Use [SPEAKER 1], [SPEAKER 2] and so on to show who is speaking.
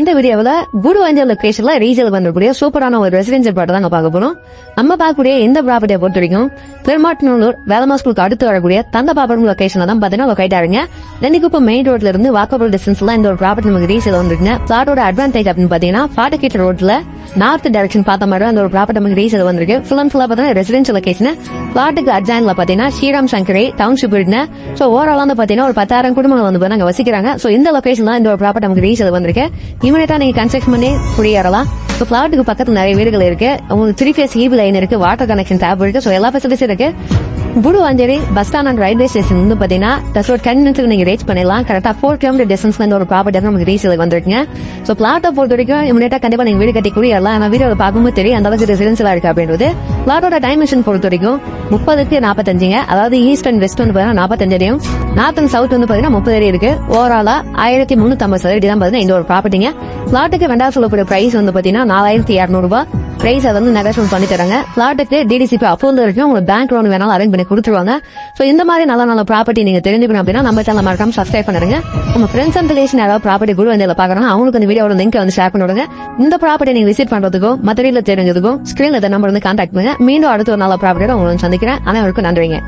[SPEAKER 1] இந்த வீடியோவில் குருவாஞ்சல் லொகேஷன்ல ரீசேல் பண்ணக்கூடிய சூப்பரான ஒரு ரெசிடென்சியல் ப்ராப்பர்ட்டி தான் பார்க்க போறோம். நம்ம பார்க்கக்கூடிய இந்த ப்ராப்பர்ட்டியை பொறுத்த வரைக்கும் பெருமாட்டநல்லூர் வேலம்மா ஸ்கூலுக்கு அடுத்து வரக்கூடிய தந்தபாபுரம் லொகேஷன்ல தான் பாத்தீங்கன்னா லொகேட் ஆகுங்க. இப்போ மெயின் ரோட்ல இருந்து வாக்கபிள் டிஸ்டன்ஸ்ல இந்த ஒரு ப்ராப்பர்ட்டி நமக்கு ரீசேல் வந்துருக்குங்க. பிளாட்டோட அட்வான்டேஜ் அப்படின்னு பாத்தீங்கன்னா 40 கிட்ட ரோட்ல நார்த் டைரக்ஷன் பார்த்த மாதிரி அந்த ஒரு ப்ராப்பர்ட்டி நமக்கு ரீசேல் வந்திருக்கு. ஃபுல் அண்ட் ஃபுல்லா பாத்தீங்கன்னா ரெசிடென்சியல் லொகேஷன். பிளாட்டுக்கு அட்ஜாயின்ல பாத்தீங்கன்னா ஸ்ரீராம் சங்கரை டவுன்ஷிப் இருக்குங்க. சோ ஓவரால் வந்து பாத்தீங்கன்னா ஒரு 10,000 குடும்பங்கள் வந்து அங்க வசிக்கிறாங்க. சோ இந்த லொகேஷன்ல இந்த ஒரு ப்ராப்பர்ட்டி நமக்கு ரீசேல் வந்திருக்கு. இமீடியட்டா நீங்க கன்ஸ்ட்ரக்ஷன் பண்ணி குடியேறலாம். இப்போ பிளாட்டுக்கு பக்கத்துல நிறைய வீடுகள் இருக்கு. உங்களுக்கு 3 ஃபேஸ் ஈபி லைன் இருக்கு, வாட்டர் கனெக்ஷன் டேப் இருக்கு. சோ எல்லா ஃபெசிலிட்டிஸ் இருக்கு. Guduvanchery bus stand and railway station வந்து பாத்தீங்கன்னா ஒரு 10 மினிட்ஸ்ல நீங்க ரீச் பண்ணிடலாம். கரெக்டா 4 கிலோமீட்டர் டிஸ்டன்ஸ்ல இந்த ஒரு ப்ராப்பர்ட்டி நமக்கு ரீசேல் வந்திருக்குங்க. சோ பிளாட்டை பொறுத்த வரைக்கும் இமீடியட்டா கண்டிப்பா நீங்க வீடு கட்டி குடியேறலாம். ஆனா வீடியோல பார்க்கும்போது தெரியும் அந்த அளவுக்கு ரெசிடென்சியலா இருக்கு அப்படின்றது. பிளாட்டோட டைமென்ஷன் பொறுத்த வரைக்கும் 30க்கு 45, அதாவது ஈஸ்ட் அண்ட் வெஸ்ட் வந்து 45 அடியும், நார்த் அண்ட் சவுத் வந்து 30 அடி இருக்கு. ஓவராலா 1350 சதுரடி தான் பாத்தீங்கன்னா இந்த ஒரு ப்ராப்பர்ட்டிங்க. பிளாட்டுக்கு ரெண்டாவது சொல்லக்கூடிய பிரைஸ் வந்து பாத்தீங்கன்னா 4200 ரூபாய். பிரைஸ் அதை வந்து நெகோஷியேட் பண்ணி தராங்க. பிளாட்டுக்கு டிடிசிபி அப்ரூவல் இருக்கு. உங்களுக்கு பேங்க் லோன் வேணாலும் அரேஞ்ச் பண்ணி கொடுத்துருவாங்க. சோ இந்த மாதிரி நல்ல ப்ராப்பர்ட்டி நீங்க தெரிஞ்சுக்கணும் அப்படின்னா நம்ம சேனல் மறக்காம சப்ஸ்கிரைப் பண்ணுங்க. உங்க ஃப்ரெண்ட்ஸ் அண்ட் ரிலேஷன் யாராவது ப்ராப்பர்ட்டி குருவாஞ்சேரியில பாக்குறாங்க அவங்களுக்கு இந்த வீடியோட லிங்க் வந்து ஷேர் பண்ணிவிடுங்க. இந்த ப்ராப்பர்ட்டி நீங்க விசிட் பண்றதுக்கும் மற்ற வீட்டுல தெரிஞ்சதுக்கும் ஸ்கிரீன்ல நம்பர் வந்து கான்டாக்ட் பண்ணுங்க. மீண்டும் அடுத்த ஒரு நல்ல ப்ராப்பர்ட்டியோட உங்களுக்கு சந்திக்கிறேன். அனைவருக்கும் நன்றிங்க.